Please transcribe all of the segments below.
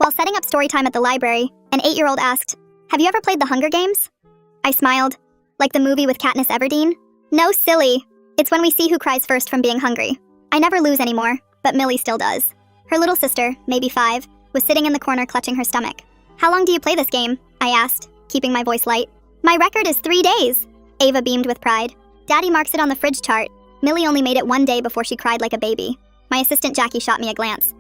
While setting up story time at the library, an 8-year-old asked, "Have you ever played the Hunger Games?" I smiled. Like the movie with Katniss Everdeen? No, silly. It's when we see who cries first from being hungry. I never lose anymore, but Millie still does. Her little sister, maybe 5, was sitting in the corner clutching her stomach. "How long do you play this game?" I asked, keeping my voice light. "My record is 3 days." Ava beamed with pride. "Daddy marks it on the fridge chart." Millie only made it 1 day before she cried like a baby. My assistant Jackie shot me a glance.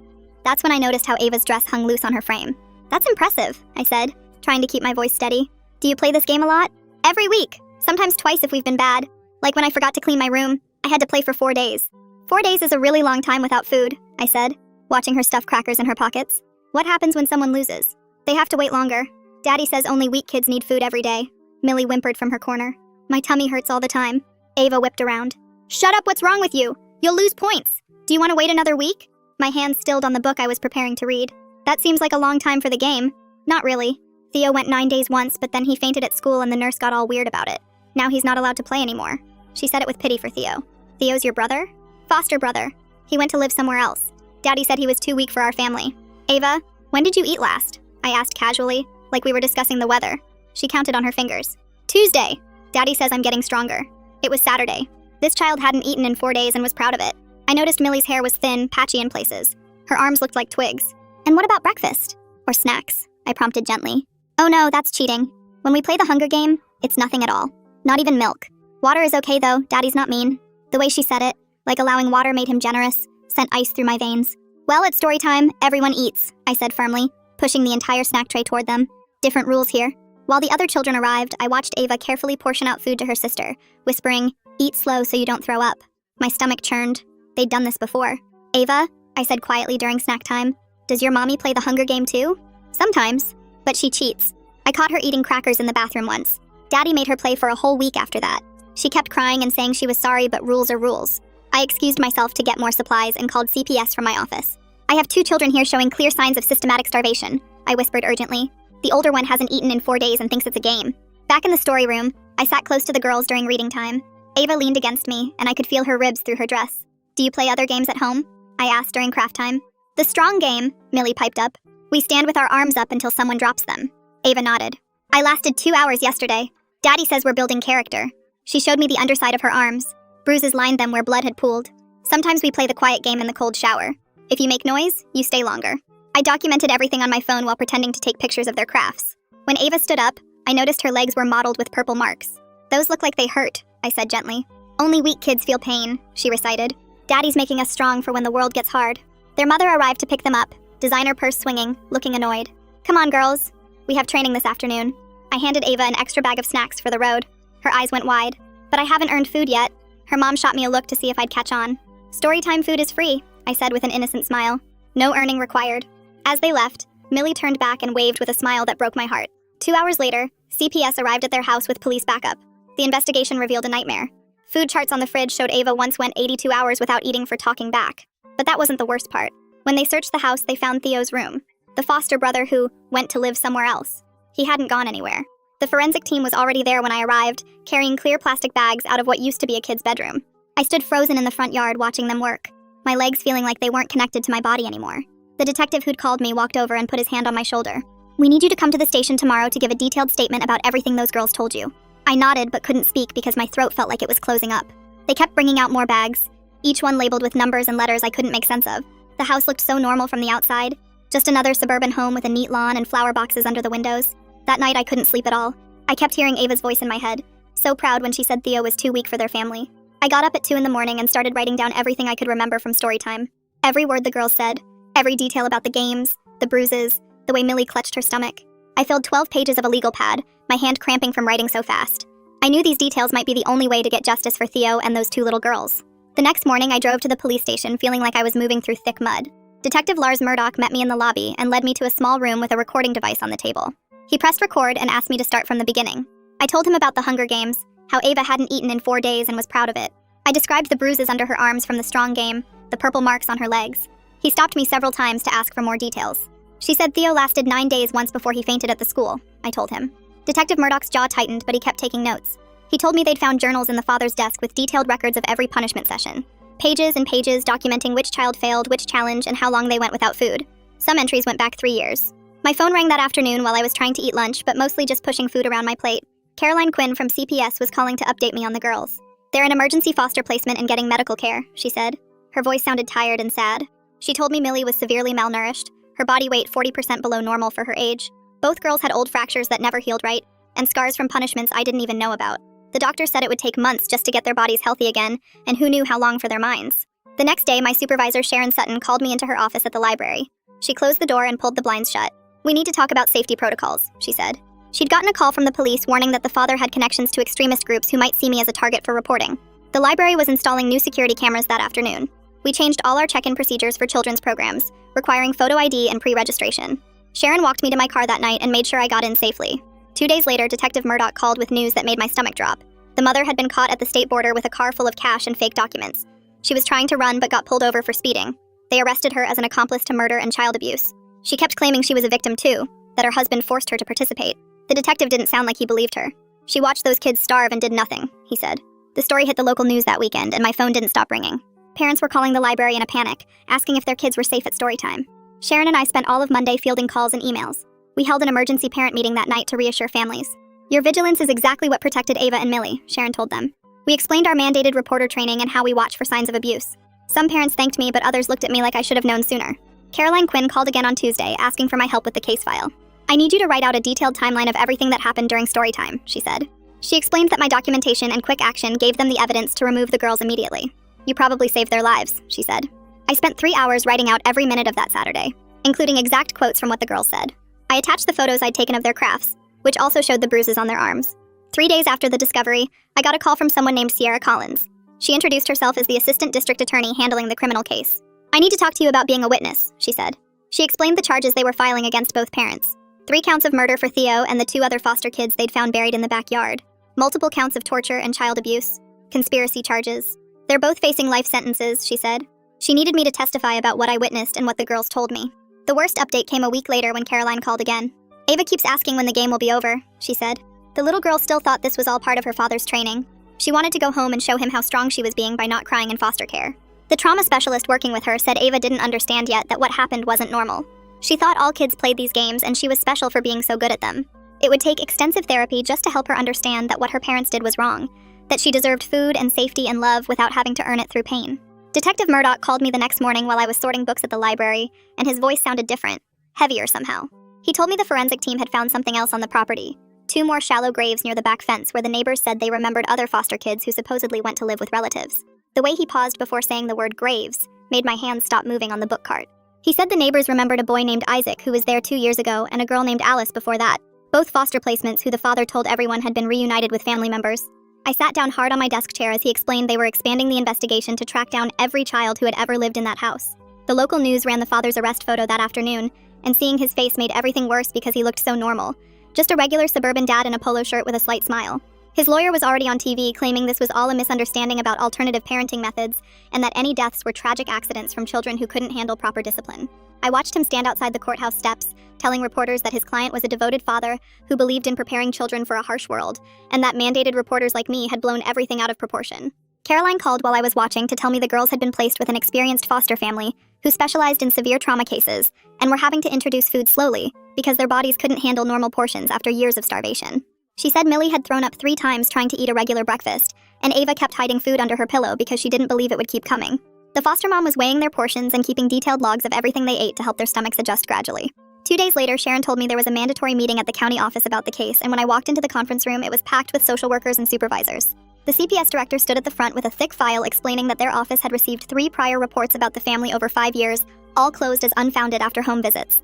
That's when I noticed how Ava's dress hung loose on her frame. "That's impressive," I said, trying to keep my voice steady. "Do you play this game a lot?" "Every week, sometimes twice if we've been bad. Like when I forgot to clean my room, I had to play for 4 days. 4 days is a really long time without food," I said, watching her stuff crackers in her pockets. "What happens when someone loses?" "They have to wait longer. Daddy says only weak kids need food every day." Millie whimpered from her corner. "My tummy hurts all the time." Ava whipped around. "Shut up, what's wrong with you? You'll lose points. Do you want to wait another week?" My hands stilled on the book I was preparing to read. "That seems like a long time for the game." "Not really. Theo went 9 days once, but then he fainted at school and the nurse got all weird about it. Now he's not allowed to play anymore." She said it with pity for Theo. "Theo's your brother?" "Foster brother. He went to live somewhere else. Daddy said he was too weak for our family." "Ava, when did you eat last?" I asked casually, like we were discussing the weather. She counted on her fingers. "Tuesday. Daddy says I'm getting stronger." It was Saturday. This child hadn't eaten in 4 days and was proud of it. I noticed Millie's hair was thin, patchy in places. Her arms looked like twigs. "And what about breakfast? Or snacks?" I prompted gently. "Oh no, that's cheating. When we play the Hunger Game, it's nothing at all. Not even milk. Water is okay though, Daddy's not mean." The way she said it, like allowing water made him generous, sent ice through my veins. "Well, it's story time, everyone eats," I said firmly, pushing the entire snack tray toward them. "Different rules here." While the other children arrived, I watched Ava carefully portion out food to her sister, whispering, "Eat slow so you don't throw up." My stomach churned. They'd done this before. "Ava," I said quietly during snack time, "does your mommy play the Hunger Game too?" "Sometimes, but she cheats. I caught her eating crackers in the bathroom once. Daddy made her play for a whole week after that. She kept crying and saying she was sorry, but rules are rules." I excused myself to get more supplies and called CPS from my office. "I have 2 children here showing clear signs of systematic starvation," I whispered urgently. "The older one hasn't eaten in 4 days and thinks it's a game." Back in the story room, I sat close to the girls during reading time. Ava leaned against me, and I could feel her ribs through her dress. "Do you play other games at home?" I asked during craft time. "The strong game," Millie piped up. "We stand with our arms up until someone drops them." Ava nodded. "I lasted 2 hours yesterday. Daddy says we're building character." She showed me the underside of her arms. Bruises lined them where blood had pooled. "Sometimes we play the quiet game in the cold shower. If you make noise, you stay longer." I documented everything on my phone while pretending to take pictures of their crafts. When Ava stood up, I noticed her legs were mottled with purple marks. "Those look like they hurt," I said gently. "Only weak kids feel pain," she recited. "Daddy's making us strong for when the world gets hard." Their mother arrived to pick them up, designer purse swinging, looking annoyed. "Come on, girls. We have training this afternoon." I handed Ava an extra bag of snacks for the road. Her eyes went wide. "But I haven't earned food yet." Her mom shot me a look to see if I'd catch on. "Storytime food is free," I said with an innocent smile. "No earning required." As they left, Millie turned back and waved with a smile that broke my heart. 2 hours later, CPS arrived at their house with police backup. The investigation revealed a nightmare. Food charts on the fridge showed Ava once went 82 hours without eating for talking back. But that wasn't the worst part. When they searched the house, they found Theo's room. The foster brother who went to live somewhere else. He hadn't gone anywhere. The forensic team was already there when I arrived, carrying clear plastic bags out of what used to be a kid's bedroom. I stood frozen in the front yard watching them work, my legs feeling like they weren't connected to my body anymore. The detective who'd called me walked over and put his hand on my shoulder. "We need you to come to the station tomorrow to give a detailed statement about everything those girls told you." I nodded but couldn't speak because my throat felt like it was closing up. They kept bringing out more bags, each one labeled with numbers and letters I couldn't make sense of. The house looked so normal from the outside, just another suburban home with a neat lawn and flower boxes under the windows. That night I couldn't sleep at all. I kept hearing Ava's voice in my head, so proud when she said Theo was too weak for their family. I got up at 2 in the morning and started writing down everything I could remember from story time. Every word the girls said, every detail about the games, the bruises, the way Millie clutched her stomach. I filled 12 pages of a legal pad, my hand cramping from writing so fast. I knew these details might be the only way to get justice for Theo and those 2 little girls. The next morning I drove to the police station feeling like I was moving through thick mud. Detective Lars Murdoch met me in the lobby and led me to a small room with a recording device on the table. He pressed record and asked me to start from the beginning. I told him about the Hunger Games, how Ava hadn't eaten in 4 days and was proud of it. I described the bruises under her arms from the strong game, the purple marks on her legs. He stopped me several times to ask for more details. "She said Theo lasted 9 days once before he fainted at the school," I told him. Detective Murdoch's jaw tightened, but he kept taking notes. He told me they'd found journals in the father's desk with detailed records of every punishment session. Pages and pages documenting which child failed which challenge and how long they went without food. Some entries went back 3 years. My phone rang that afternoon while I was trying to eat lunch, but mostly just pushing food around my plate. Caroline Quinn from CPS was calling to update me on the girls. They're in emergency foster placement and getting medical care, she said. Her voice sounded tired and sad. She told me Millie was severely malnourished, her body weight 40% below normal for her age. Both girls had old fractures that never healed right, and scars from punishments I didn't even know about. The doctor said it would take months just to get their bodies healthy again, and who knew how long for their minds. The next day, my supervisor Sharon Sutton called me into her office at the library. She closed the door and pulled the blinds shut. "We need to talk about safety protocols," she said. She'd gotten a call from the police warning that the father had connections to extremist groups who might see me as a target for reporting. The library was installing new security cameras that afternoon. We changed all our check-in procedures for children's programs, requiring photo ID and pre-registration. Sharon walked me to my car that night and made sure I got in safely. 2 days later, Detective Murdoch called with news that made my stomach drop. The mother had been caught at the state border with a car full of cash and fake documents. She was trying to run but got pulled over for speeding. They arrested her as an accomplice to murder and child abuse. She kept claiming she was a victim too, that her husband forced her to participate. The detective didn't sound like he believed her. "She watched those kids starve and did nothing," he said. The story hit the local news that weekend, and my phone didn't stop ringing. Parents were calling the library in a panic, asking if their kids were safe at Storytime. Sharon and I spent all of Monday fielding calls and emails. We held an emergency parent meeting that night to reassure families. "Your vigilance is exactly what protected Ava and Millie," Sharon told them. We explained our mandated reporter training and how we watch for signs of abuse. Some parents thanked me, but others looked at me like I should have known sooner. Caroline Quinn called again on Tuesday, asking for my help with the case file. "I need you to write out a detailed timeline of everything that happened during Storytime," she said. She explained that my documentation and quick action gave them the evidence to remove the girls immediately. "You probably saved their lives," she said. I spent 3 hours writing out every minute of that Saturday, including exact quotes from what the girls said. I attached the photos I'd taken of their crafts, which also showed the bruises on their arms. 3 days after the discovery, I got a call from someone named Sierra Collins. She introduced herself as the assistant district attorney handling the criminal case. "I need to talk to you about being a witness," she said. She explained the charges they were filing against both parents. 3 counts of murder for Theo and the 2 other foster kids they'd found buried in the backyard. Multiple counts of torture and child abuse. Conspiracy charges. "They're both facing life sentences," she said. She needed me to testify about what I witnessed and what the girls told me. The worst update came a week later when Caroline called again. "Ava keeps asking when the game will be over," she said. The little girl still thought this was all part of her father's training. She wanted to go home and show him how strong she was being by not crying in foster care. The trauma specialist working with her said Ava didn't understand yet that what happened wasn't normal. She thought all kids played these games and she was special for being so good at them. It would take extensive therapy just to help her understand that what her parents did was wrong, that she deserved food and safety and love without having to earn it through pain. Detective Murdoch called me the next morning while I was sorting books at the library, and his voice sounded different, heavier somehow. He told me the forensic team had found something else on the property. 2 more shallow graves near the back fence where the neighbors said they remembered other foster kids who supposedly went to live with relatives. The way he paused before saying the word graves made my hands stop moving on the book cart. He said the neighbors remembered a boy named Isaac who was there 2 years ago and a girl named Alice before that. Both foster placements who the father told everyone had been reunited with family members. I sat down hard on my desk chair as he explained they were expanding the investigation to track down every child who had ever lived in that house. The local news ran the father's arrest photo that afternoon, and seeing his face made everything worse because he looked so normal. Just a regular suburban dad in a polo shirt with a slight smile. His lawyer was already on TV claiming this was all a misunderstanding about alternative parenting methods and that any deaths were tragic accidents from children who couldn't handle proper discipline. I watched him stand outside the courthouse steps, telling reporters that his client was a devoted father who believed in preparing children for a harsh world, and that mandated reporters like me had blown everything out of proportion. Caroline called while I was watching to tell me the girls had been placed with an experienced foster family who specialized in severe trauma cases and were having to introduce food slowly because their bodies couldn't handle normal portions after years of starvation. She said Millie had thrown up 3 times trying to eat a regular breakfast, and Ava kept hiding food under her pillow because she didn't believe it would keep coming. The foster mom was weighing their portions and keeping detailed logs of everything they ate to help their stomachs adjust gradually. 2 days later, Sharon told me there was a mandatory meeting at the county office about the case, and when I walked into the conference room, it was packed with social workers and supervisors. The CPS director stood at the front with a thick file explaining that their office had received 3 prior reports about the family over 5 years, all closed as unfounded after home visits.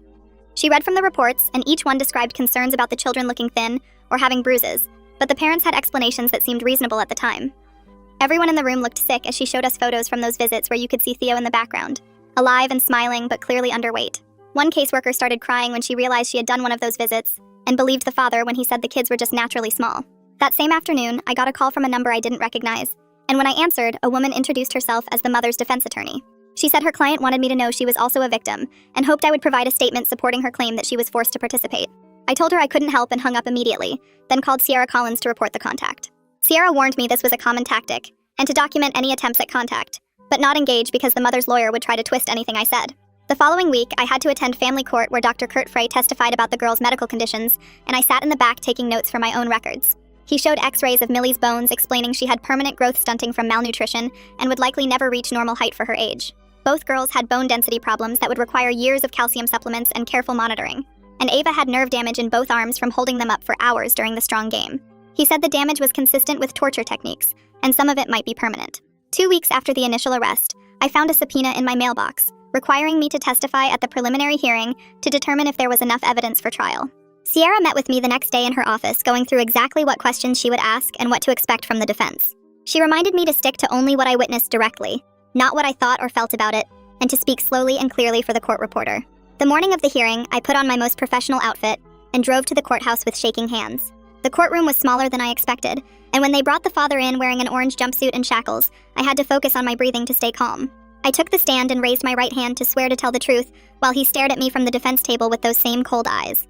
She read from the reports, and each one described concerns about the children looking thin or having bruises, but the parents had explanations that seemed reasonable at the time. Everyone in the room looked sick as she showed us photos from those visits where you could see Theo in the background, alive and smiling but clearly underweight. One caseworker started crying when she realized she had done one of those visits, and believed the father when he said the kids were just naturally small. That same afternoon, I got a call from a number I didn't recognize, and when I answered, a woman introduced herself as the mother's defense attorney. She said her client wanted me to know she was also a victim, and hoped I would provide a statement supporting her claim that she was forced to participate. I told her I couldn't help and hung up immediately, then called Sierra Collins to report the contact. Sierra warned me this was a common tactic, and to document any attempts at contact, but not engage because the mother's lawyer would try to twist anything I said. The following week, I had to attend family court where Dr. Kurt Frey testified about the girls' medical conditions, and I sat in the back taking notes for my own records. He showed x-rays of Millie's bones, explaining she had permanent growth stunting from malnutrition and would likely never reach normal height for her age. Both girls had bone density problems that would require years of calcium supplements and careful monitoring. And Ava had nerve damage in both arms from holding them up for hours during the strong game. He said the damage was consistent with torture techniques, and some of it might be permanent. 2 weeks after the initial arrest, I found a subpoena in my mailbox, requiring me to testify at the preliminary hearing to determine if there was enough evidence for trial. Sierra met with me the next day in her office, going through exactly what questions she would ask and what to expect from the defense. She reminded me to stick to only what I witnessed directly, not what I thought or felt about it, and to speak slowly and clearly for the court reporter. The morning of the hearing, I put on my most professional outfit and drove to the courthouse with shaking hands. The courtroom was smaller than I expected, and when they brought the father in wearing an orange jumpsuit and shackles, I had to focus on my breathing to stay calm. I took the stand and raised my right hand to swear to tell the truth, while he stared at me from the defense table with those same cold eyes.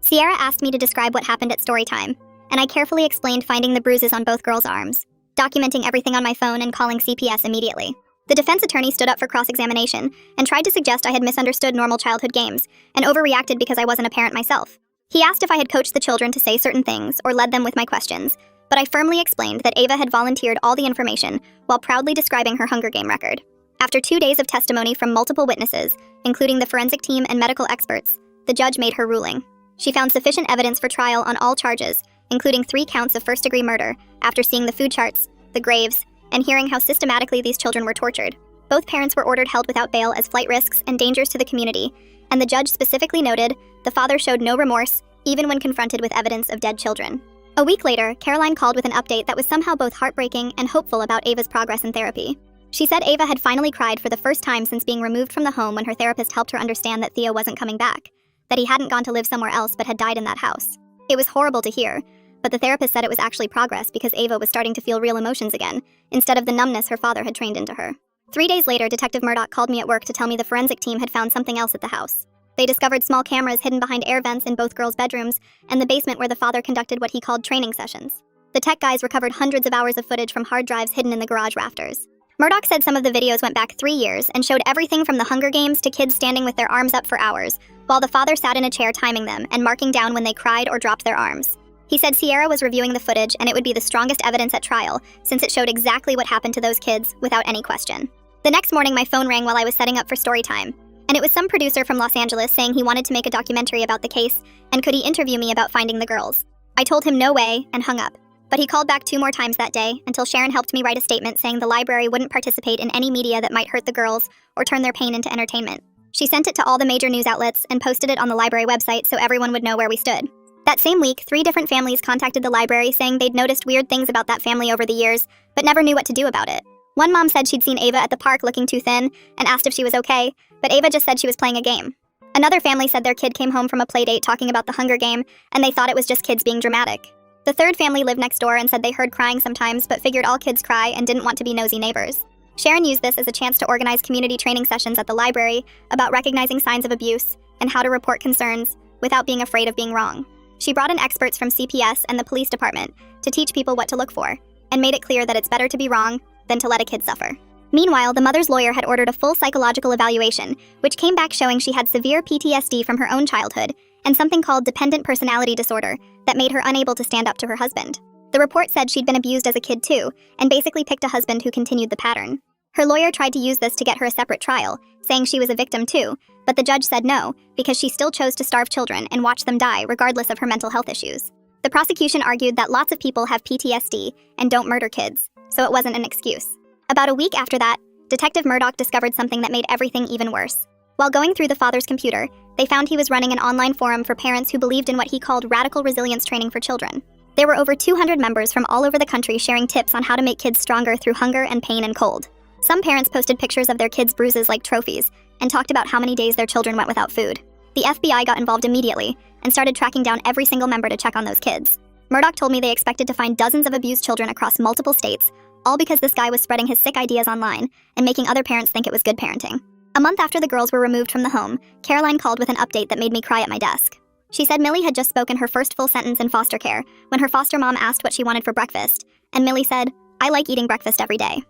Sierra asked me to describe what happened at Storytime, and I carefully explained finding the bruises on both girls' arms, documenting everything on my phone and calling CPS immediately. The defense attorney stood up for cross-examination and tried to suggest I had misunderstood normal childhood games and overreacted because I wasn't a parent myself. He asked if I had coached the children to say certain things or led them with my questions, but I firmly explained that Ava had volunteered all the information while proudly describing her Hunger Game record. After 2 days of testimony from multiple witnesses, including the forensic team and medical experts, the judge made her ruling. She found sufficient evidence for trial on all charges, including 3 counts of first-degree murder, after seeing the food charts, the graves, and hearing how systematically these children were tortured. Both parents were ordered held without bail as flight risks and dangers to the community, and the judge specifically noted the father showed no remorse, even when confronted with evidence of dead children. A week later, Caroline called with an update that was somehow both heartbreaking and hopeful about Ava's progress in therapy. She said Ava had finally cried for the first time since being removed from the home when her therapist helped her understand that Theo wasn't coming back, that he hadn't gone to live somewhere else but had died in that house. It was horrible to hear, but the therapist said it was actually progress because Ava was starting to feel real emotions again, instead of the numbness her father had trained into her. 3 days later, Detective Murdoch called me at work to tell me the forensic team had found something else at the house. They discovered small cameras hidden behind air vents in both girls' bedrooms and the basement where the father conducted what he called training sessions. The tech guys recovered hundreds of hours of footage from hard drives hidden in the garage rafters. Murdoch said some of the videos went back 3 years and showed everything from the Hunger Games to kids standing with their arms up for hours, while the father sat in a chair timing them and marking down when they cried or dropped their arms. He said Sierra was reviewing the footage and it would be the strongest evidence at trial, since it showed exactly what happened to those kids without any question. The next morning, my phone rang while I was setting up for Storytime, and it was some producer from Los Angeles saying he wanted to make a documentary about the case and could he interview me about finding the girls. I told him no way and hung up. But he called back 2 more times that day until Sharon helped me write a statement saying the library wouldn't participate in any media that might hurt the girls or turn their pain into entertainment. She sent it to all the major news outlets and posted it on the library website so everyone would know where we stood. That same week, 3 different families contacted the library saying they'd noticed weird things about that family over the years, but never knew what to do about it. One mom said she'd seen Ava at the park looking too thin and asked if she was okay, but Ava just said she was playing a game. Another family said their kid came home from a playdate talking about the Hunger Game, and they thought it was just kids being dramatic. The third family lived next door and said they heard crying sometimes but figured all kids cry and didn't want to be nosy neighbors. Sharon used this as a chance to organize community training sessions at the library about recognizing signs of abuse and how to report concerns without being afraid of being wrong. She brought in experts from CPS and the police department to teach people what to look for, and made it clear that it's better to be wrong than to let a kid suffer. Meanwhile, the mother's lawyer had ordered a full psychological evaluation, which came back showing she had severe PTSD from her own childhood and something called dependent personality disorder that made her unable to stand up to her husband. The report said she'd been abused as a kid too, and basically picked a husband who continued the pattern. Her lawyer tried to use this to get her a separate trial, saying she was a victim too, but the judge said no, because she still chose to starve children and watch them die regardless of her mental health issues. The prosecution argued that lots of people have PTSD and don't murder kids, so it wasn't an excuse. About a week after that, Detective Murdoch discovered something that made everything even worse. While going through the father's computer, they found he was running an online forum for parents who believed in what he called radical resilience training for children. There were over 200 members from all over the country sharing tips on how to make kids stronger through hunger and pain and cold. Some parents posted pictures of their kids' bruises like trophies and talked about how many days their children went without food. The FBI got involved immediately and started tracking down every single member to check on those kids. Murdoch told me they expected to find dozens of abused children across multiple states, all because this guy was spreading his sick ideas online and making other parents think it was good parenting. A month after the girls were removed from the home, Caroline called with an update that made me cry at my desk. She said Millie had just spoken her first full sentence in foster care when her foster mom asked what she wanted for breakfast, and Millie said, "I like eating breakfast every day."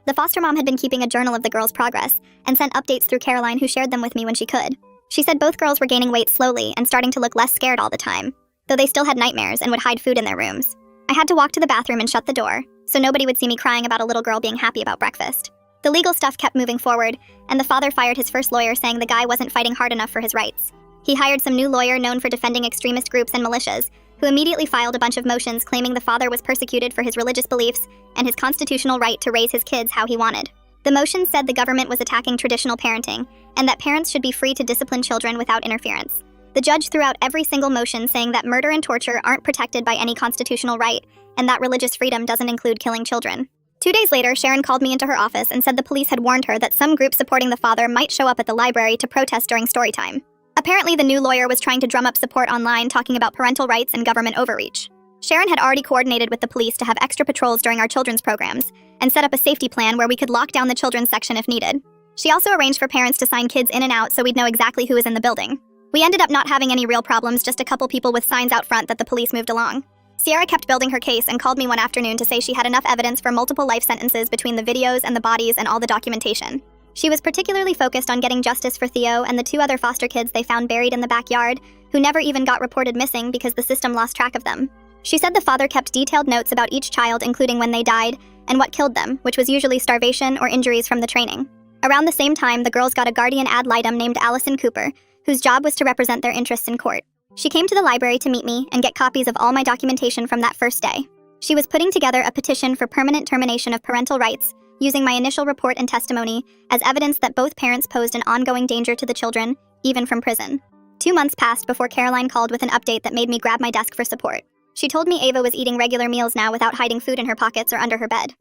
The foster mom had been keeping a journal of the girls' progress and sent updates through Caroline, who shared them with me when she could. She said both girls were gaining weight slowly and starting to look less scared all the time, though they still had nightmares and would hide food in their rooms. I had to walk to the bathroom and shut the door, so nobody would see me crying about a little girl being happy about breakfast. The legal stuff kept moving forward, and the father fired his first lawyer, saying the guy wasn't fighting hard enough for his rights. He hired some new lawyer known for defending extremist groups and militias, who immediately filed a bunch of motions claiming the father was persecuted for his religious beliefs and his constitutional right to raise his kids how he wanted. The motions said the government was attacking traditional parenting, and that parents should be free to discipline children without interference. The judge threw out every single motion, saying that murder and torture aren't protected by any constitutional right, and that religious freedom doesn't include killing children. 2 days later, Sharon called me into her office and said the police had warned her that some group supporting the father might show up at the library to protest during Storytime. Apparently, the new lawyer was trying to drum up support online, talking about parental rights and government overreach. Sharon had already coordinated with the police to have extra patrols during our children's programs and set up a safety plan where we could lock down the children's section if needed. She also arranged for parents to sign kids in and out so we'd know exactly who was in the building. We ended up not having any real problems, just a couple people with signs out front that the police moved along. Sierra kept building her case and called me one afternoon to say she had enough evidence for multiple life sentences between the videos and the bodies and all the documentation. She was particularly focused on getting justice for Theo and the 2 other foster kids they found buried in the backyard, who never even got reported missing because the system lost track of them. She said the father kept detailed notes about each child, including when they died and what killed them, which was usually starvation or injuries from the training. Around the same time, the girls got a guardian ad litem named Allison Cooper, whose job was to represent their interests in court. She came to the library to meet me and get copies of all my documentation from that first day. She was putting together a petition for permanent termination of parental rights, using my initial report and testimony as evidence that both parents posed an ongoing danger to the children, even from prison. 2 months passed before Caroline called with an update that made me grab my desk for support. She told me Ava was eating regular meals now without hiding food in her pockets or under her bed.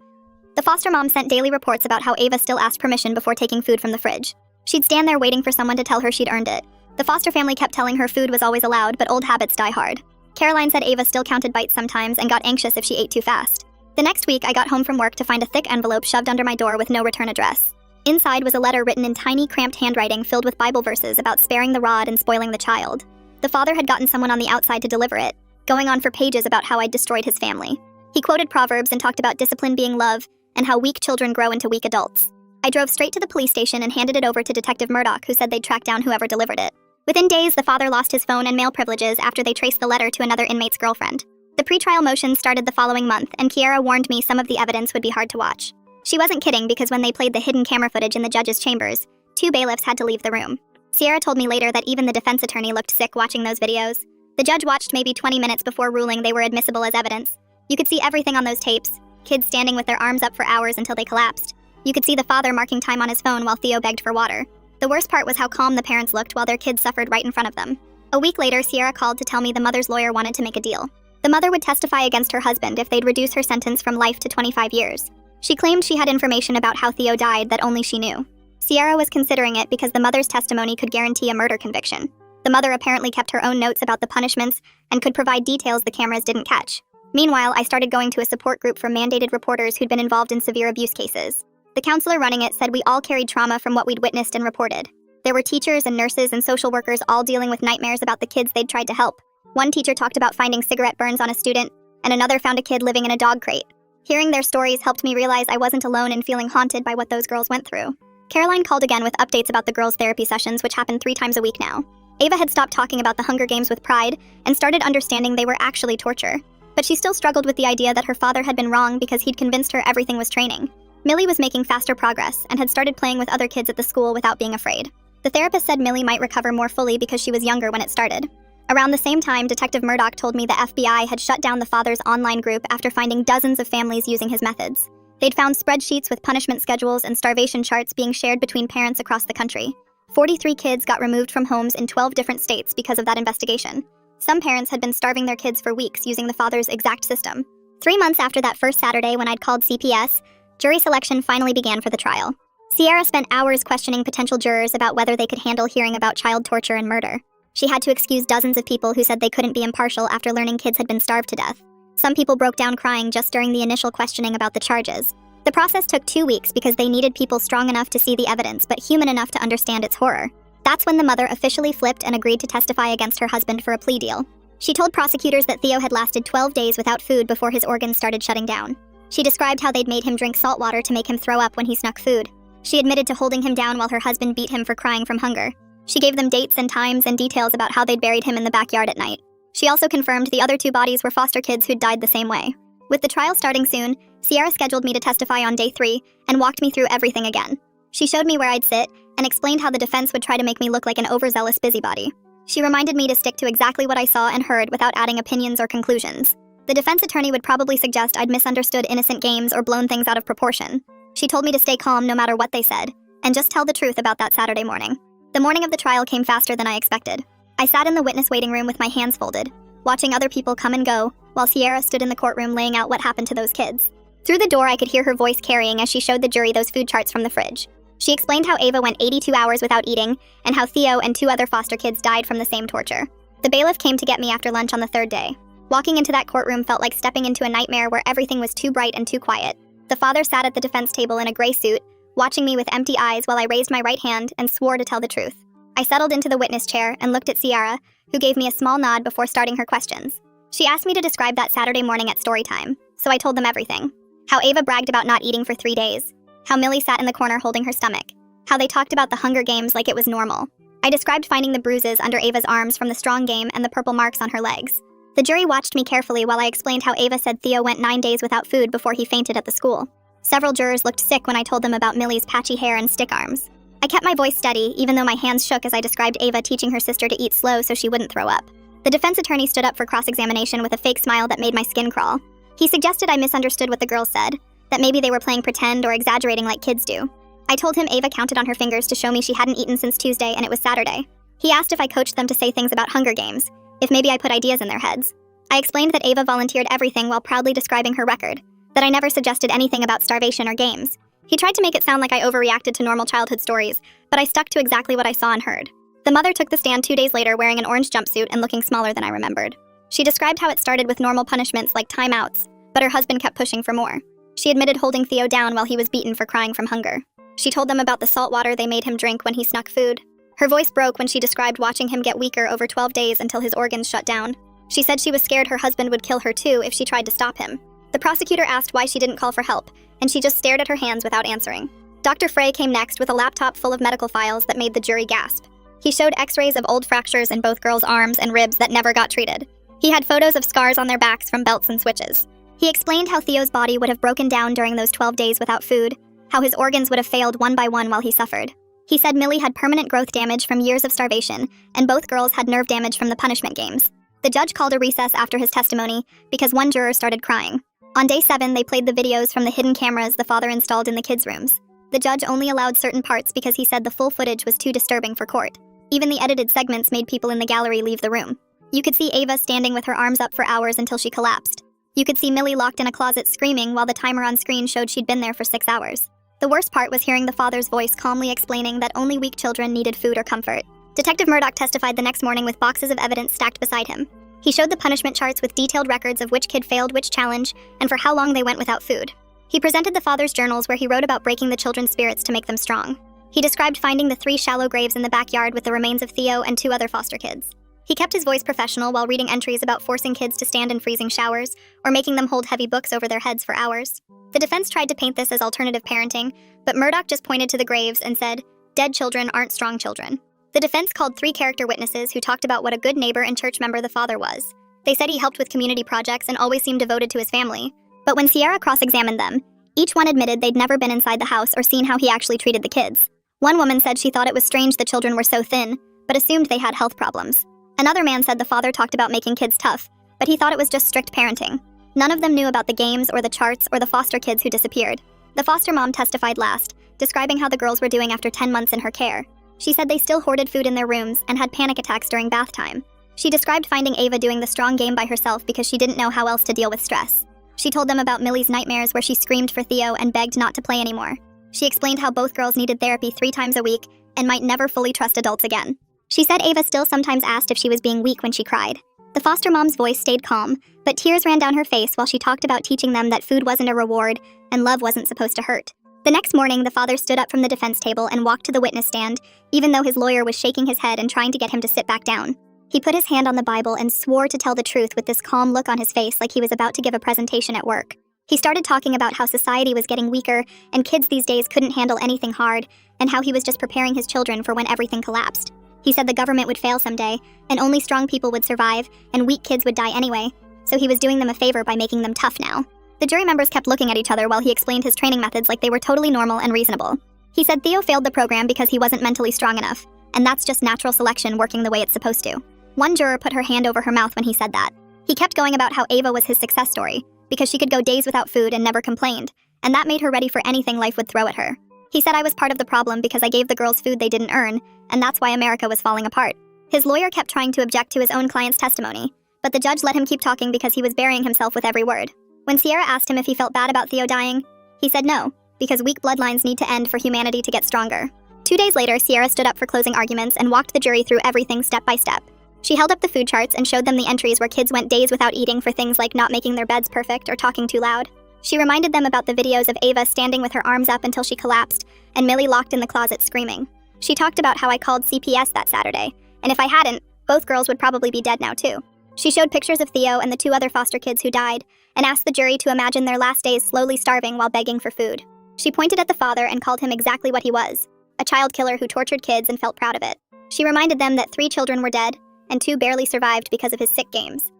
The foster mom sent daily reports about how Ava still asked permission before taking food from the fridge. She'd stand there waiting for someone to tell her she'd earned it. The foster family kept telling her food was always allowed, but old habits die hard. Caroline said Ava still counted bites sometimes and got anxious if she ate too fast. The next week, I got home from work to find a thick envelope shoved under my door with no return address. Inside was a letter written in tiny, cramped handwriting filled with Bible verses about sparing the rod and spoiling the child. The father had gotten someone on the outside to deliver it, going on for pages about how I'd destroyed his family. He quoted Proverbs and talked about discipline being love and how weak children grow into weak adults. I drove straight to the police station and handed it over to Detective Murdoch, who said they'd track down whoever delivered it. Within days, the father lost his phone and mail privileges after they traced the letter to another inmate's girlfriend. The pretrial motions started the following month, and Kiara warned me some of the evidence would be hard to watch. She wasn't kidding, because when they played the hidden camera footage in the judge's chambers, 2 bailiffs had to leave the room. Sierra told me later that even the defense attorney looked sick watching those videos. The judge watched maybe 20 minutes before ruling they were admissible as evidence. You could see everything on those tapes, kids standing with their arms up for hours until they collapsed. You could see the father marking time on his phone while Theo begged for water. The worst part was how calm the parents looked while their kids suffered right in front of them. A week later, Sierra called to tell me the mother's lawyer wanted to make a deal. The mother would testify against her husband if they'd reduce her sentence from life to 25 years. She claimed she had information about how Theo died that only she knew. Sierra was considering it because the mother's testimony could guarantee a murder conviction. The mother apparently kept her own notes about the punishments and could provide details the cameras didn't catch. Meanwhile, I started going to a support group for mandated reporters who'd been involved in severe abuse cases. The counselor running it said we all carried trauma from what we'd witnessed and reported. There were teachers and nurses and social workers all dealing with nightmares about the kids they'd tried to help. One teacher talked about finding cigarette burns on a student, and another found a kid living in a dog crate. Hearing their stories helped me realize I wasn't alone in feeling haunted by what those girls went through. Caroline called again with updates about the girls' therapy sessions, which happened 3 times a week now. Ava had stopped talking about the Hunger Games with pride and started understanding they were actually torture. But she still struggled with the idea that her father had been wrong because he'd convinced her everything was training. Millie was making faster progress and had started playing with other kids at the school without being afraid. The therapist said Millie might recover more fully because she was younger when it started. Around the same time, Detective Murdoch told me the FBI had shut down the father's online group after finding dozens of families using his methods. They'd found spreadsheets with punishment schedules and starvation charts being shared between parents across the country. 43 kids got removed from homes in 12 different states because of that investigation. Some parents had been starving their kids for weeks using the father's exact system. 3 months after that first Saturday when I'd called CPS, jury selection finally began for the trial. Sierra spent hours questioning potential jurors about whether they could handle hearing about child torture and murder. She had to excuse dozens of people who said they couldn't be impartial after learning kids had been starved to death. Some people broke down crying just during the initial questioning about the charges. The process took 2 weeks because they needed people strong enough to see the evidence but human enough to understand its horror. That's when the mother officially flipped and agreed to testify against her husband for a plea deal. She told prosecutors that Theo had lasted 12 days without food before his organs started shutting down. She described how they'd made him drink salt water to make him throw up when he snuck food. She admitted to holding him down while her husband beat him for crying from hunger. She gave them dates and times and details about how they'd buried him in the backyard at night. She also confirmed the other 2 bodies were foster kids who'd died the same way. With the trial starting soon, Sierra scheduled me to testify on day 3 and walked me through everything again. She showed me where I'd sit and explained how the defense would try to make me look like an overzealous busybody. She reminded me to stick to exactly what I saw and heard without adding opinions or conclusions. The defense attorney would probably suggest I'd misunderstood innocent games or blown things out of proportion. She told me to stay calm no matter what they said, and just tell the truth about that Saturday morning. The morning of the trial came faster than I expected. I sat in the witness waiting room with my hands folded, watching other people come and go, while Sierra stood in the courtroom laying out what happened to those kids. Through the door, I could hear her voice carrying as she showed the jury those food charts from the fridge. She explained how Ava went 82 hours without eating, and how Theo and 2 other foster kids died from the same torture. The bailiff came to get me after lunch on the 3rd day. Walking into that courtroom felt like stepping into a nightmare where everything was too bright and too quiet. The father sat at the defense table in a gray suit, watching me with empty eyes while I raised my right hand and swore to tell the truth. I settled into the witness chair and looked at Sierra, who gave me a small nod before starting her questions. She asked me to describe that Saturday morning at Storytime, so I told them everything. How Ava bragged about not eating for 3 days. How Millie sat in the corner holding her stomach. How they talked about the Hunger Games like it was normal. I described finding the bruises under Ava's arms from the strong game and the purple marks on her legs. The jury watched me carefully while I explained how Ava said Theo went 9 days without food before he fainted at the school. Several jurors looked sick when I told them about Millie's patchy hair and stick arms. I kept my voice steady, even though my hands shook as I described Ava teaching her sister to eat slow so she wouldn't throw up. The defense attorney stood up for cross-examination with a fake smile that made my skin crawl. He suggested I misunderstood what the girls said, that maybe they were playing pretend or exaggerating like kids do. I told him Ava counted on her fingers to show me she hadn't eaten since Tuesday and it was Saturday. He asked if I coached them to say things about Hunger Games, if maybe I put ideas in their heads. I explained that Ava volunteered everything while proudly describing her record, that I never suggested anything about starvation or games. He tried to make it sound like I overreacted to normal childhood stories, but I stuck to exactly what I saw and heard. The mother took the stand 2 days later wearing an orange jumpsuit and looking smaller than I remembered. She described how it started with normal punishments like timeouts, but her husband kept pushing for more. She admitted holding Theo down while he was beaten for crying from hunger. She told them about the salt water they made him drink when he snuck food. Her voice broke when she described watching him get weaker over 12 days until his organs shut down. She said she was scared her husband would kill her too if she tried to stop him. The prosecutor asked why she didn't call for help, and she just stared at her hands without answering. Dr. Frey came next with a laptop full of medical files that made the jury gasp. He showed x-rays of old fractures in both girls' arms and ribs that never got treated. He had photos of scars on their backs from belts and switches. He explained how Theo's body would have broken down during those 12 days without food, how his organs would have failed one by one while he suffered. He said Millie had permanent growth damage from years of starvation, and both girls had nerve damage from the punishment games. The judge called a recess after his testimony because one juror started crying. On day 7, they played the videos from the hidden cameras the father installed in the kids' rooms. The judge only allowed certain parts because he said the full footage was too disturbing for court. Even the edited segments made people in the gallery leave the room. You could see Ava standing with her arms up for hours until she collapsed. You could see Millie locked in a closet screaming while the timer on screen showed she'd been there for 6 hours. The worst part was hearing the father's voice calmly explaining that only weak children needed food or comfort. Detective Murdoch testified the next morning with boxes of evidence stacked beside him. He showed the punishment charts with detailed records of which kid failed which challenge and for how long they went without food. He presented the father's journals where he wrote about breaking the children's spirits to make them strong. He described finding the 3 shallow graves in the backyard with the remains of Theo and 2 other foster kids. He kept his voice professional while reading entries about forcing kids to stand in freezing showers or making them hold heavy books over their heads for hours. The defense tried to paint this as alternative parenting, but Murdoch just pointed to the graves and said, "Dead children aren't strong children." The defense called 3 character witnesses who talked about what a good neighbor and church member the father was. They said he helped with community projects and always seemed devoted to his family. But when Sierra cross-examined them, each one admitted they'd never been inside the house or seen how he actually treated the kids. One woman said she thought it was strange the children were so thin, but assumed they had health problems. Another man said the father talked about making kids tough, but he thought it was just strict parenting. None of them knew about the games or the charts or the foster kids who disappeared. The foster mom testified last, describing how the girls were doing after 10 months in her care. She said they still hoarded food in their rooms and had panic attacks during bath time. She described finding Ava doing the strong game by herself because she didn't know how else to deal with stress. She told them about Millie's nightmares where she screamed for Theo and begged not to play anymore. She explained how both girls needed therapy 3 times a week and might never fully trust adults again. She said Ava still sometimes asked if she was being weak when she cried. The foster mom's voice stayed calm, but tears ran down her face while she talked about teaching them that food wasn't a reward and love wasn't supposed to hurt. The next morning, the father stood up from the defense table and walked to the witness stand, even though his lawyer was shaking his head and trying to get him to sit back down. He put his hand on the Bible and swore to tell the truth with this calm look on his face like he was about to give a presentation at work. He started talking about how society was getting weaker and kids these days couldn't handle anything hard, and how he was just preparing his children for when everything collapsed. He said the government would fail someday, and only strong people would survive, and weak kids would die anyway, so he was doing them a favor by making them tough now. The jury members kept looking at each other while he explained his training methods like they were totally normal and reasonable. He said Theo failed the program because he wasn't mentally strong enough, and that's just natural selection working the way it's supposed to. One juror put her hand over her mouth when he said that. He kept going about how Ava was his success story, because she could go days without food and never complained, and that made her ready for anything life would throw at her. He said I was part of the problem because I gave the girls food they didn't earn, and that's why America was falling apart. His lawyer kept trying to object to his own client's testimony, but the judge let him keep talking because he was burying himself with every word. When Sierra asked him if he felt bad about Theo dying, he said no, because weak bloodlines need to end for humanity to get stronger. 2 days later, Sierra stood up for closing arguments and walked the jury through everything step by step. She held up the food charts and showed them the entries where kids went days without eating for things like not making their beds perfect or talking too loud. She reminded them about the videos of Ava standing with her arms up until she collapsed, and Millie locked in the closet screaming. She talked about how I called CPS that Saturday, and if I hadn't, both girls would probably be dead now too. She showed pictures of Theo and the 2 other foster kids who died, and asked the jury to imagine their last days slowly starving while begging for food. She pointed at the father and called him exactly what he was, a child killer who tortured kids and felt proud of it. She reminded them that 3 children were dead, and 2 barely survived because of his sick games.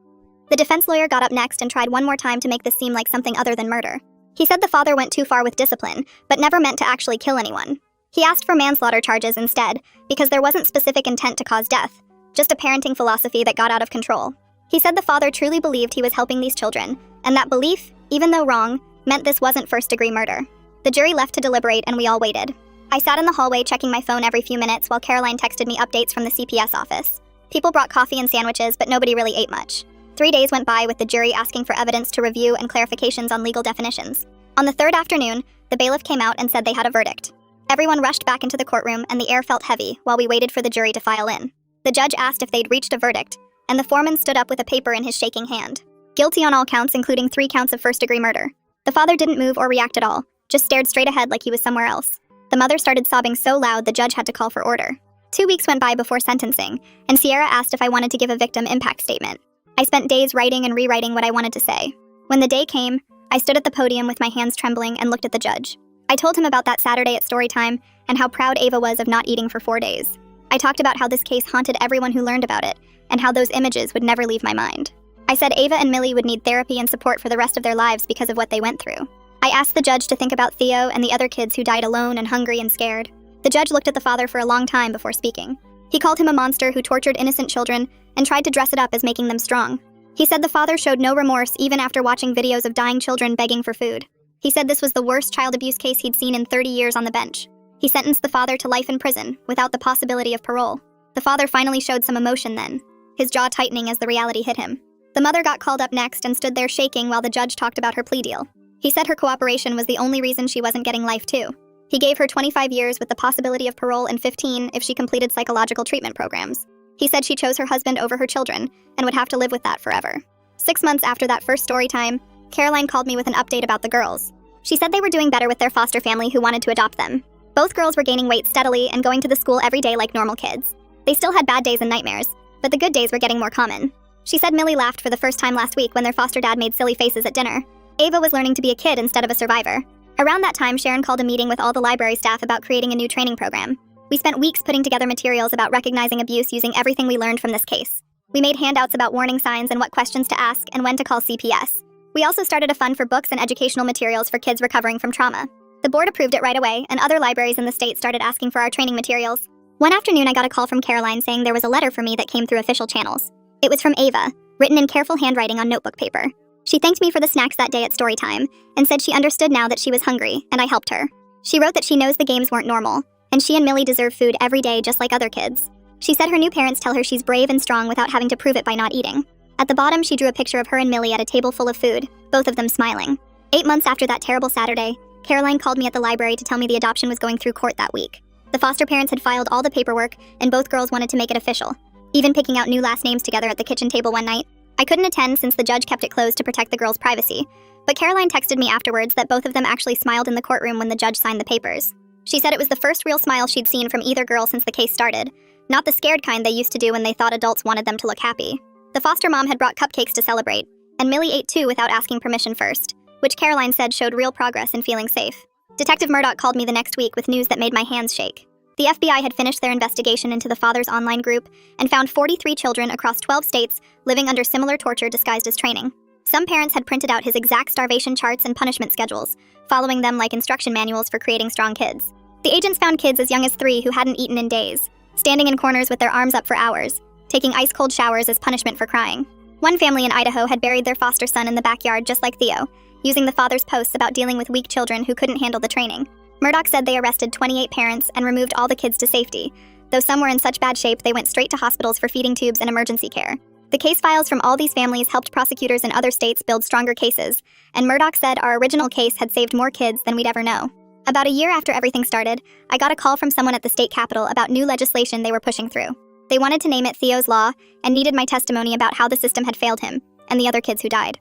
The defense lawyer got up next and tried one more time to make this seem like something other than murder. He said the father went too far with discipline, but never meant to actually kill anyone. He asked for manslaughter charges instead, because there wasn't specific intent to cause death, just a parenting philosophy that got out of control. He said the father truly believed he was helping these children, and that belief, even though wrong, meant this wasn't first-degree murder. The jury left to deliberate and we all waited. I sat in the hallway checking my phone every few minutes while Caroline texted me updates from the CPS office. People brought coffee and sandwiches, but nobody really ate much. 3 days went by with the jury asking for evidence to review and clarifications on legal definitions. On the 3rd afternoon, the bailiff came out and said they had a verdict. Everyone rushed back into the courtroom and the air felt heavy while we waited for the jury to file in. The judge asked if they'd reached a verdict, and the foreman stood up with a paper in his shaking hand. Guilty on all counts, including 3 counts of first-degree murder. The father didn't move or react at all, just stared straight ahead like he was somewhere else. The mother started sobbing so loud the judge had to call for order. 2 weeks went by before sentencing, and Sierra asked if I wanted to give a victim impact statement. I spent days writing and rewriting what I wanted to say. When the day came, I stood at the podium with my hands trembling and looked at the judge. I told him about that Saturday at Storytime and how proud Ava was of not eating for 4 days. I talked about how this case haunted everyone who learned about it, and how those images would never leave my mind. I said Ava and Millie would need therapy and support for the rest of their lives because of what they went through. I asked the judge to think about Theo and the other kids who died alone and hungry and scared. The judge looked at the father for a long time before speaking. He called him a monster who tortured innocent children and tried to dress it up as making them strong. He said the father showed no remorse even after watching videos of dying children begging for food. He said this was the worst child abuse case he'd seen in 30 years on the bench. He sentenced the father to life in prison without the possibility of parole. The father finally showed some emotion then, his jaw tightening as the reality hit him. The mother got called up next and stood there shaking while the judge talked about her plea deal. He said her cooperation was the only reason she wasn't getting life too. He gave her 25 years with the possibility of parole and 15 if she completed psychological treatment programs. He said she chose her husband over her children and would have to live with that forever. 6 months after that first story time, Caroline called me with an update about the girls. She said they were doing better with their foster family who wanted to adopt them. Both girls were gaining weight steadily and going to the school every day like normal kids. They still had bad days and nightmares, but the good days were getting more common. She said Millie laughed for the first time last week when their foster dad made silly faces at dinner. Ava was learning to be a kid instead of a survivor. Around that time, Sharon called a meeting with all the library staff about creating a new training program. We spent weeks putting together materials about recognizing abuse using everything we learned from this case. We made handouts about warning signs and what questions to ask and when to call CPS. We also started a fund for books and educational materials for kids recovering from trauma. The board approved it right away, and other libraries in the state started asking for our training materials. One afternoon, I got a call from Caroline saying there was a letter for me that came through official channels. It was from Ava, written in careful handwriting on notebook paper. She thanked me for the snacks that day at Storytime, and said she understood now that she was hungry, and I helped her. She wrote that she knows the games weren't normal, and she and Millie deserve food every day just like other kids. She said her new parents tell her she's brave and strong without having to prove it by not eating. At the bottom, she drew a picture of her and Millie at a table full of food, both of them smiling. 8 months after that terrible Saturday, Caroline called me at the library to tell me the adoption was going through court that week. The foster parents had filed all the paperwork, and both girls wanted to make it official, even picking out new last names together at the kitchen table one night. I couldn't attend since the judge kept it closed to protect the girls' privacy, but Caroline texted me afterwards that both of them actually smiled in the courtroom when the judge signed the papers. She said it was the first real smile she'd seen from either girl since the case started, not the scared kind they used to do when they thought adults wanted them to look happy. The foster mom had brought cupcakes to celebrate, and Millie ate too without asking permission first. which Caroline said showed real progress in feeling safe. Detective Murdoch called me the next week with news that made my hands shake. The FBI had finished their investigation into the father's online group and found 43 children across 12 states living under similar torture disguised as training. Some parents had printed out his exact starvation charts and punishment schedules, following them like instruction manuals for creating strong kids. The agents found kids as young as 3 who hadn't eaten in days, standing in corners with their arms up for hours, taking ice-cold showers as punishment for crying. One family in Idaho had buried their foster son in the backyard just like Theo, using the father's posts about dealing with weak children who couldn't handle the training. Murdoch said they arrested 28 parents and removed all the kids to safety, though some were in such bad shape they went straight to hospitals for feeding tubes and emergency care. The case files from all these families helped prosecutors in other states build stronger cases, and Murdoch said our original case had saved more kids than we'd ever know. About a year after everything started, I got a call from someone at the state capitol about new legislation they were pushing through. They wanted to name it Theo's Law and needed my testimony about how the system had failed him and the other kids who died.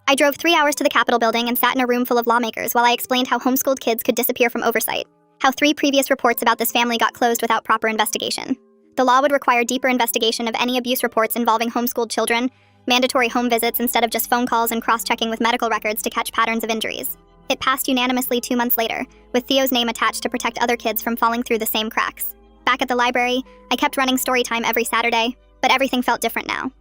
I drove 3 hours to the Capitol building and sat in a room full of lawmakers while I explained how homeschooled kids could disappear from oversight, how 3 previous reports about this family got closed without proper investigation. The law would require deeper investigation of any abuse reports involving homeschooled children, mandatory home visits instead of just phone calls and cross-checking with medical records to catch patterns of injuries. It passed unanimously 2 months later, with Theo's name attached to protect other kids from falling through the same cracks. Back at the library, I kept running Storytime every Saturday, but everything felt different now.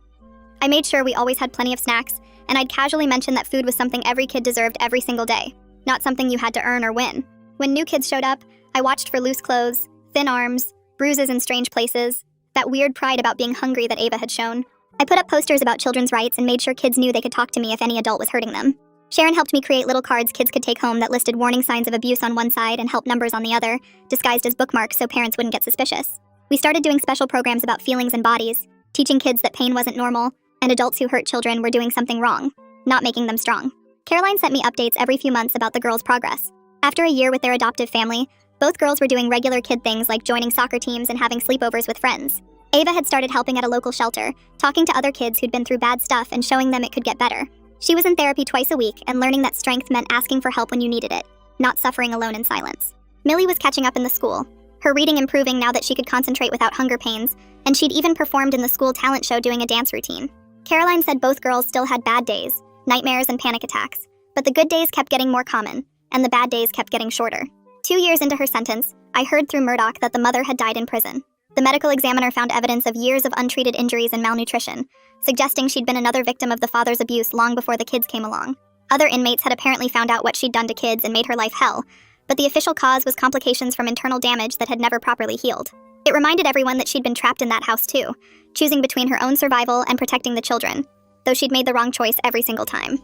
I made sure we always had plenty of snacks, and I'd casually mention that food was something every kid deserved every single day, not something you had to earn or win. When new kids showed up, I watched for loose clothes, thin arms, bruises in strange places, that weird pride about being hungry that Ava had shown. I put up posters about children's rights and made sure kids knew they could talk to me if any adult was hurting them. Sharon helped me create little cards kids could take home that listed warning signs of abuse on one side and help numbers on the other, disguised as bookmarks so parents wouldn't get suspicious. We started doing special programs about feelings and bodies, teaching kids that pain wasn't normal, and adults who hurt children were doing something wrong, not making them strong. Caroline sent me updates every few months about the girls' progress. After a year with their adoptive family, both girls were doing regular kid things like joining soccer teams and having sleepovers with friends. Ava had started helping at a local shelter, talking to other kids who'd been through bad stuff and showing them it could get better. She was in therapy twice a week and learning that strength meant asking for help when you needed it, not suffering alone in silence. Millie was catching up in the school, her reading improving now that she could concentrate without hunger pains, and she'd even performed in the school talent show doing a dance routine. Caroline said both girls still had bad days, nightmares and panic attacks, but the good days kept getting more common, and the bad days kept getting shorter. 2 years into her sentence, I heard through Murdoch that the mother had died in prison. The medical examiner found evidence of years of untreated injuries and malnutrition, suggesting she'd been another victim of the father's abuse long before the kids came along. Other inmates had apparently found out what she'd done to kids and made her life hell, but the official cause was complications from internal damage that had never properly healed. It reminded everyone that she'd been trapped in that house too, choosing between her own survival and protecting the children, though she'd made the wrong choice every single time.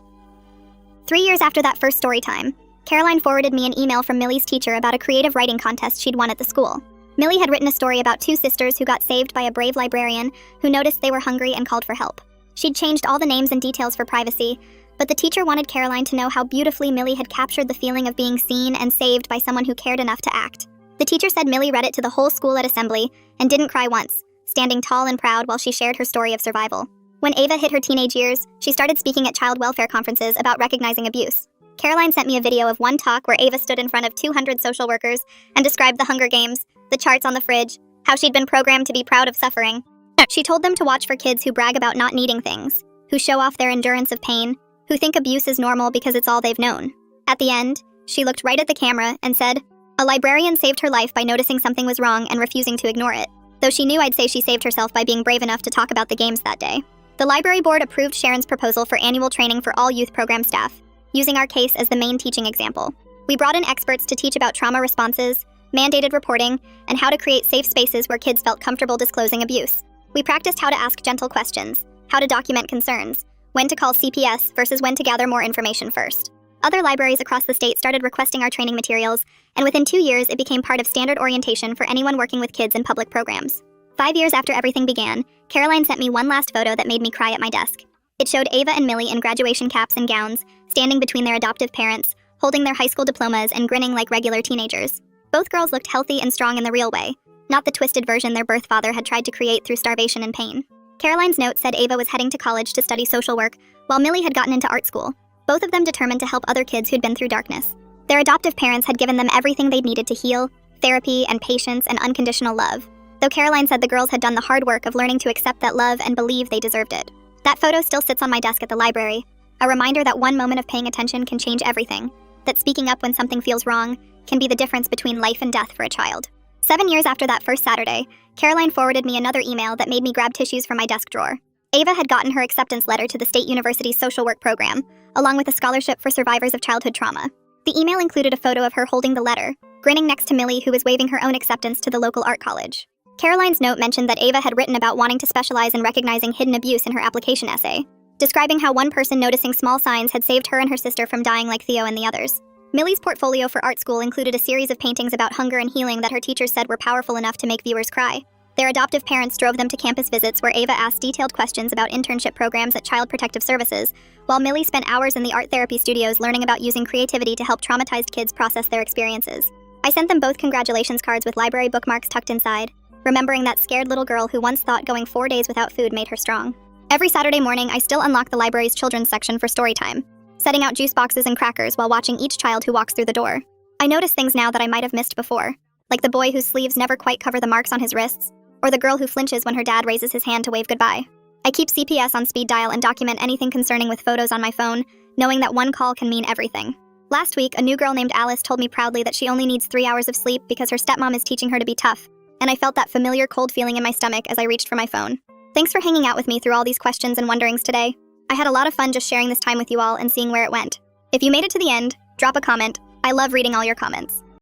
3 years after that first story time, Caroline forwarded me an email from Millie's teacher about a creative writing contest she'd won at the school. Millie had written a story about 2 sisters who got saved by a brave librarian who noticed they were hungry and called for help. She'd changed all the names and details for privacy, but the teacher wanted Caroline to know how beautifully Millie had captured the feeling of being seen and saved by someone who cared enough to act. The teacher said Millie read it to the whole school at assembly and didn't cry once, standing tall and proud while she shared her story of survival. When Ava hit her teenage years, she started speaking at child welfare conferences about recognizing abuse. Caroline sent me a video of one talk where Ava stood in front of 200 social workers and described the Hunger Games, the charts on the fridge, how she'd been programmed to be proud of suffering. She told them to watch for kids who brag about not needing things, who show off their endurance of pain, who think abuse is normal because it's all they've known. At the end, she looked right at the camera and said, "A librarian saved her life by noticing something was wrong and refusing to ignore it," though she knew I'd say she saved herself by being brave enough to talk about the games that day. The library board approved Sharon's proposal for annual training for all youth program staff, using our case as the main teaching example. We brought in experts to teach about trauma responses, mandated reporting, and how to create safe spaces where kids felt comfortable disclosing abuse. We practiced how to ask gentle questions, how to document concerns, when to call CPS versus when to gather more information first. Other libraries across the state started requesting our training materials, and within 2 years it became part of standard orientation for anyone working with kids in public programs. 5 years after everything began, Caroline sent me one last photo that made me cry at my desk. It showed Ava and Millie in graduation caps and gowns, standing between their adoptive parents, holding their high school diplomas and grinning like regular teenagers. Both girls looked healthy and strong in the real way, not the twisted version their birth father had tried to create through starvation and pain. Caroline's note said Ava was heading to college to study social work, while Millie had gotten into art school, both of them determined to help other kids who'd been through darkness. Their adoptive parents had given them everything they'd needed to heal, therapy and patience and unconditional love, though Caroline said the girls had done the hard work of learning to accept that love and believe they deserved it. That photo still sits on my desk at the library, A reminder that one moment of paying attention can change everything, that speaking up when something feels wrong can be the difference between life and death for a child. 7 years after that first Saturday, Caroline forwarded me another email that made me grab tissues from my desk drawer. Ava had gotten her acceptance letter to the State University's social work program, along with a scholarship for survivors of childhood trauma. The email included a photo of her holding the letter, grinning next to Millie, who was waiving her own acceptance to the local art college. Caroline's note mentioned that Ava had written about wanting to specialize in recognizing hidden abuse in her application essay, describing how one person noticing small signs had saved her and her sister from dying like Theo and the others. Millie's portfolio for art school included a series of paintings about hunger and healing that her teachers said were powerful enough to make viewers cry. Their adoptive parents drove them to campus visits where Ava asked detailed questions about internship programs at Child Protective Services, while Millie spent hours in the art therapy studios learning about using creativity to help traumatized kids process their experiences. I sent them both congratulations cards with library bookmarks tucked inside, remembering that scared little girl who once thought going 4 days without food made her strong. Every Saturday morning, I still unlock the library's children's section for story time, setting out juice boxes and crackers while watching each child who walks through the door. I notice things now that I might have missed before, like the boy whose sleeves never quite cover the marks on his wrists, or the girl who flinches when her dad raises his hand to wave goodbye. I keep CPS on speed dial and document anything concerning with photos on my phone, knowing that one call can mean everything. Last week, a new girl named Alice told me proudly that she only needs 3 hours of sleep because her stepmom is teaching her to be tough, and I felt that familiar cold feeling in my stomach as I reached for my phone. Thanks for hanging out with me through all these questions and wonderings today. I had a lot of fun just sharing this time with you all and seeing where it went. If you made it to the end, drop a comment. I love reading all your comments.